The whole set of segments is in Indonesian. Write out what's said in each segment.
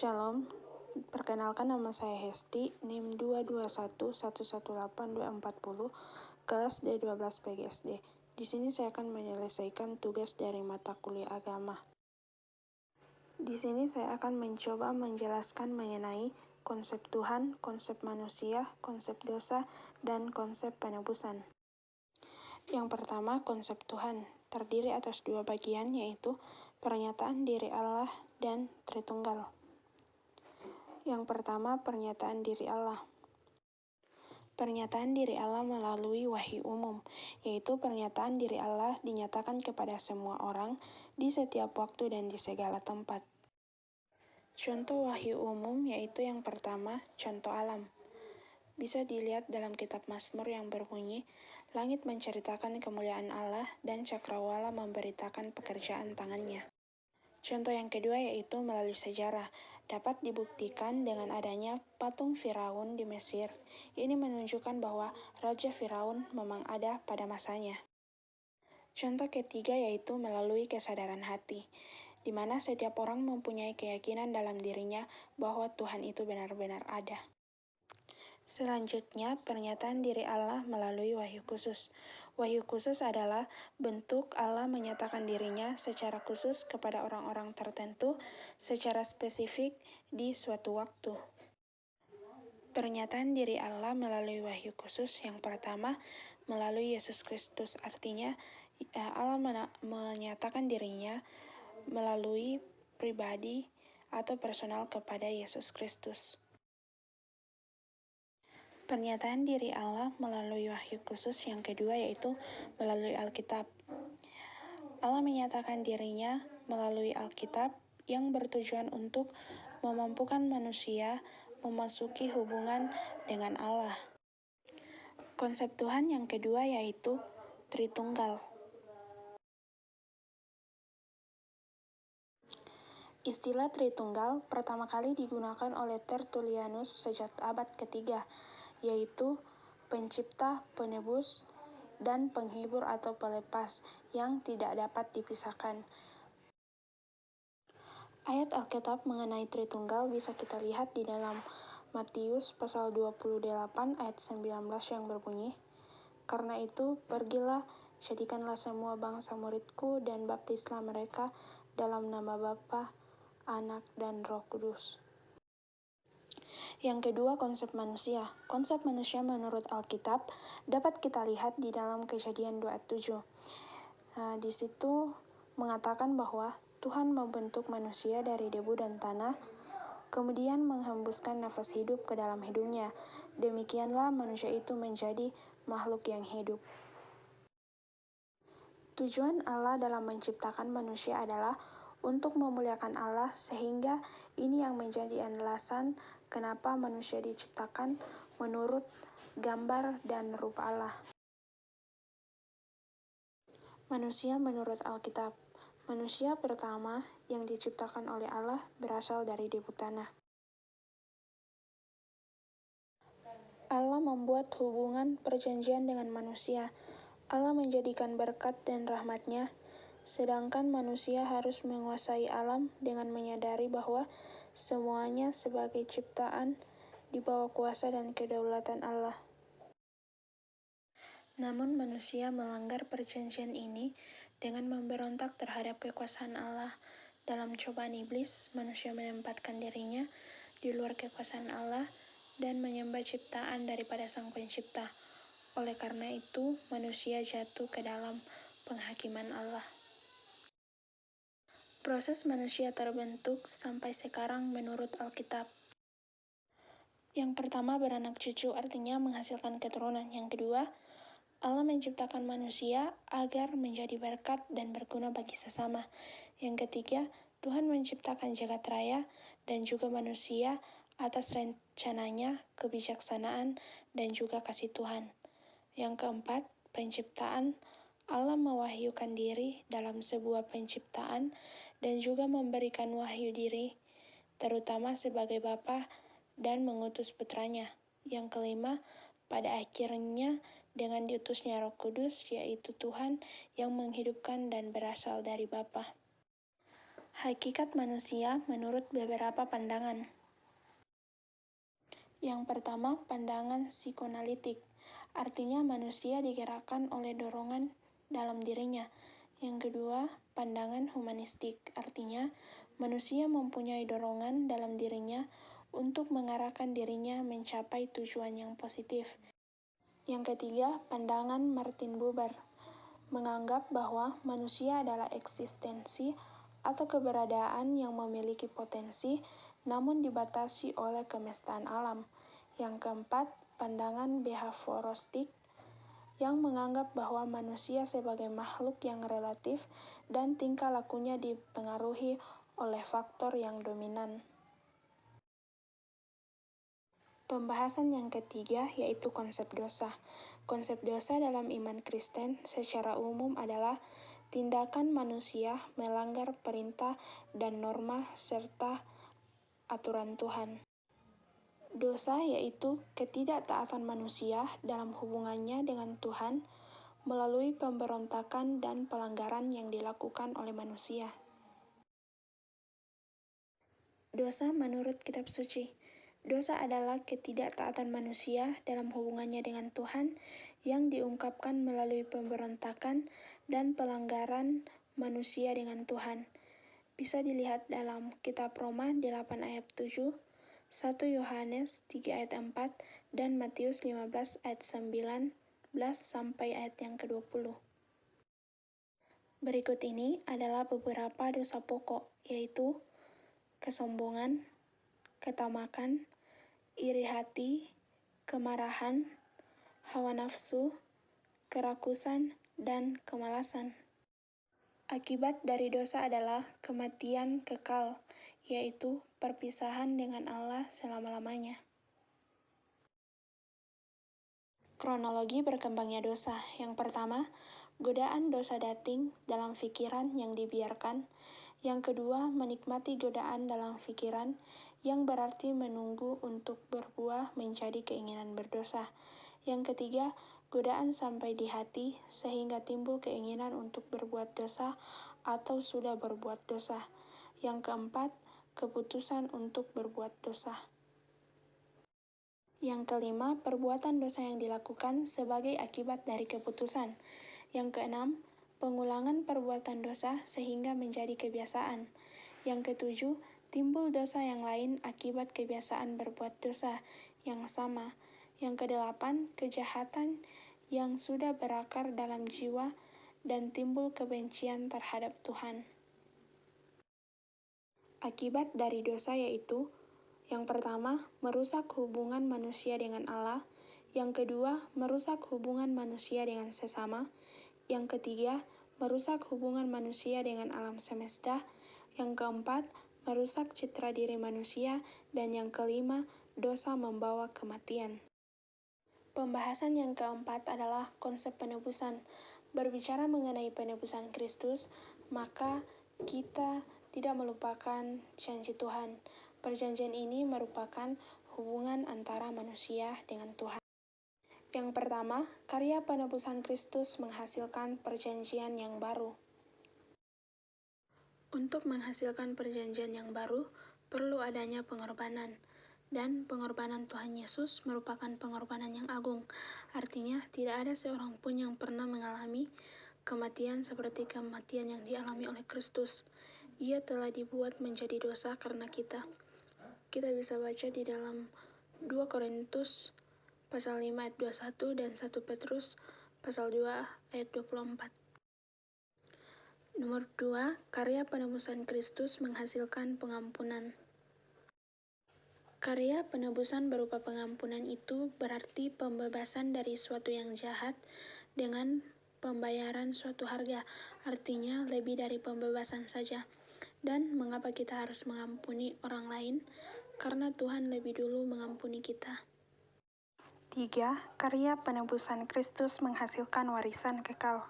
Shalom, perkenalkan nama saya Hesti, NIM 221118240, kelas D12 PGSD. Di sini saya akan menyelesaikan tugas dari mata kuliah agama. Di sini saya akan mencoba menjelaskan mengenai konsep Tuhan, konsep manusia, konsep dosa, dan konsep penebusan. Yang pertama, konsep Tuhan terdiri atas dua bagian, yaitu pernyataan diri Allah dan Tritunggal. Yang pertama, pernyataan diri Allah. Pernyataan diri Allah melalui wahyu umum, yaitu pernyataan diri Allah dinyatakan kepada semua orang di setiap waktu dan di segala tempat. Contoh wahyu umum yaitu yang pertama, contoh alam. Bisa dilihat dalam kitab Mazmur yang berbunyi, langit menceritakan kemuliaan Allah dan cakrawala memberitakan pekerjaan tangannya. Contoh yang kedua yaitu melalui sejarah. Dapat dibuktikan dengan adanya patung Firaun di Mesir. Ini menunjukkan bahwa Raja Firaun memang ada pada masanya. Contoh ketiga yaitu melalui kesadaran hati, di mana setiap orang mempunyai keyakinan dalam dirinya bahwa Tuhan itu benar-benar ada. Selanjutnya, pernyataan diri Allah melalui wahyu khusus. Wahyu khusus adalah bentuk Allah menyatakan dirinya secara khusus kepada orang-orang tertentu secara spesifik di suatu waktu. Pernyataan diri Allah melalui wahyu khusus yang pertama melalui Yesus Kristus, artinya Allah menyatakan dirinya melalui pribadi atau personal kepada Yesus Kristus. Pernyataan diri Allah melalui wahyu khusus yang kedua yaitu melalui Alkitab. Allah menyatakan dirinya melalui Alkitab yang bertujuan untuk memampukan manusia memasuki hubungan dengan Allah. Konsep Tuhan yang kedua yaitu Tritunggal. Istilah Tritunggal pertama kali digunakan oleh Tertullianus sejak abad ketiga, yaitu pencipta, penebus, dan penghibur atau pelepas yang tidak dapat dipisahkan. Ayat Alkitab mengenai Tritunggal bisa kita lihat di dalam Matius pasal 28 ayat 19 yang berbunyi, "Karena itu, pergilah, jadikanlah semua bangsa muridku dan baptislah mereka dalam nama Bapa, Anak, dan Roh Kudus." Yang kedua, konsep manusia. Konsep manusia menurut Alkitab dapat kita lihat di dalam Kejadian 2 ayat 7. Di situ mengatakan bahwa Tuhan membentuk manusia dari debu dan tanah, kemudian menghembuskan nafas hidup ke dalam hidungnya. Demikianlah manusia itu menjadi makhluk yang hidup. Tujuan Allah dalam menciptakan manusia adalah untuk memuliakan Allah, sehingga ini yang menjadi alasan kenapa manusia diciptakan menurut gambar dan rupa Allah. Manusia menurut Alkitab. Manusia pertama yang diciptakan oleh Allah berasal dari debu tanah. Allah membuat hubungan perjanjian dengan manusia. Allah menjadikan berkat dan rahmat-Nya, sedangkan manusia harus menguasai alam dengan menyadari bahwa semuanya sebagai ciptaan di bawah kuasa dan kedaulatan Allah. Namun manusia melanggar perjanjian ini dengan memberontak terhadap kekuasaan Allah. Dalam cobaan iblis, manusia menempatkan dirinya di luar kekuasaan Allah dan menyembah ciptaan daripada Sang Pencipta. Oleh karena itu, manusia jatuh ke dalam penghakiman Allah. Proses manusia terbentuk sampai sekarang menurut Alkitab. Yang pertama, beranak cucu, artinya menghasilkan keturunan. Yang kedua, Allah menciptakan manusia agar menjadi berkat dan berguna bagi sesama. Yang ketiga, Tuhan menciptakan jagat raya dan juga manusia atas rencananya, kebijaksanaan, dan juga kasih Tuhan. Yang keempat, penciptaan. Allah mewahyukan diri dalam sebuah penciptaan dan juga memberikan wahyu diri, terutama sebagai Bapa, dan mengutus putranya. Yang kelima, pada akhirnya dengan diutusnya Roh Kudus, yaitu Tuhan yang menghidupkan dan berasal dari Bapa. Hakikat manusia menurut beberapa pandangan. Yang pertama, pandangan psikoanalitik. Artinya manusia digerakkan oleh dorongan dalam dirinya. Yang kedua, pandangan humanistik. Artinya manusia mempunyai dorongan dalam dirinya untuk mengarahkan dirinya mencapai tujuan yang positif. Yang ketiga, pandangan Martin Buber. Menganggap bahwa manusia adalah eksistensi atau keberadaan yang memiliki potensi namun dibatasi oleh kemestaan alam. Yang keempat, pandangan behavioristik yang menganggap bahwa manusia sebagai makhluk yang relatif dan tingkah lakunya dipengaruhi oleh faktor yang dominan. Pembahasan yang ketiga yaitu konsep dosa. Konsep dosa dalam iman Kristen secara umum adalah tindakan manusia melanggar perintah dan norma serta aturan Tuhan. Dosa yaitu ketidaktaatan manusia dalam hubungannya dengan Tuhan melalui pemberontakan dan pelanggaran yang dilakukan oleh manusia. Dosa menurut kitab suci. Dosa adalah ketidaktaatan manusia dalam hubungannya dengan Tuhan yang diungkapkan melalui pemberontakan dan pelanggaran manusia dengan Tuhan. Bisa dilihat dalam kitab Roma 8 ayat 7, 1 Yohanes 3 ayat 4, dan Matius 15 ayat 19 sampai ayat yang ke-20. Berikut ini adalah beberapa dosa pokok, yaitu kesombongan, ketamakan, iri hati, kemarahan, hawa nafsu, kerakusan, dan kemalasan. Akibat dari dosa adalah kematian kekal, yaitu perpisahan dengan Allah selama-lamanya. Kronologi berkembangnya dosa. Yang pertama, godaan dosa dating dalam pikiran yang dibiarkan. Yang kedua, menikmati godaan dalam pikiran yang berarti menunggu untuk berbuah menjadi keinginan berdosa. Yang ketiga, godaan sampai di hati sehingga timbul keinginan untuk berbuat dosa atau sudah berbuat dosa. Yang keempat, keputusan untuk berbuat dosa. Yang kelima, perbuatan dosa yang dilakukan sebagai akibat dari keputusan. Yang keenam, pengulangan perbuatan dosa sehingga menjadi kebiasaan. Yang ketujuh, timbul dosa yang lain akibat kebiasaan berbuat dosa yang sama. Yang kedelapan, kejahatan yang sudah berakar dalam jiwa dan timbul kebencian terhadap Tuhan. Akibat dari dosa yaitu: yang pertama, merusak hubungan manusia dengan Allah. Yang kedua, merusak hubungan manusia dengan sesama. Yang ketiga, merusak hubungan manusia dengan alam semesta. Yang keempat, merusak citra diri manusia. Dan yang kelima, dosa membawa kematian. Pembahasan yang keempat adalah konsep penebusan. Berbicara mengenai penebusan Kristus, maka kita tidak melupakan janji Tuhan. Perjanjian ini merupakan hubungan antara manusia dengan Tuhan. Yang pertama, karya penebusan Kristus menghasilkan perjanjian yang baru. Untuk menghasilkan perjanjian yang baru, perlu adanya pengorbanan. Dan pengorbanan Tuhan Yesus merupakan pengorbanan yang agung. Artinya, tidak ada seorang pun yang pernah mengalami kematian seperti kematian yang dialami oleh Kristus. Ia telah dibuat menjadi dosa karena kita. Kita bisa baca di dalam 2 Korintus pasal 5 ayat 21 dan 1 Petrus pasal 2 ayat 24. Nomor 2, karya penebusan Kristus menghasilkan pengampunan. Karya penebusan berupa pengampunan itu berarti pembebasan dari suatu yang jahat dengan pembayaran suatu harga, artinya lebih dari pembebasan saja. Dan mengapa kita harus mengampuni orang lain? Karena Tuhan lebih dulu mengampuni kita. 3. Karya penebusan Kristus menghasilkan warisan kekal.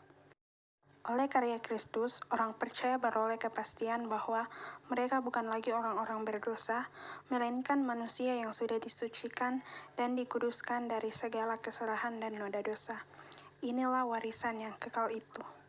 Oleh karya Kristus, orang percaya beroleh kepastian bahwa mereka bukan lagi orang-orang berdosa, melainkan manusia yang sudah disucikan dan dikuduskan dari segala kesalahan dan noda dosa. Inilah warisan yang kekal itu.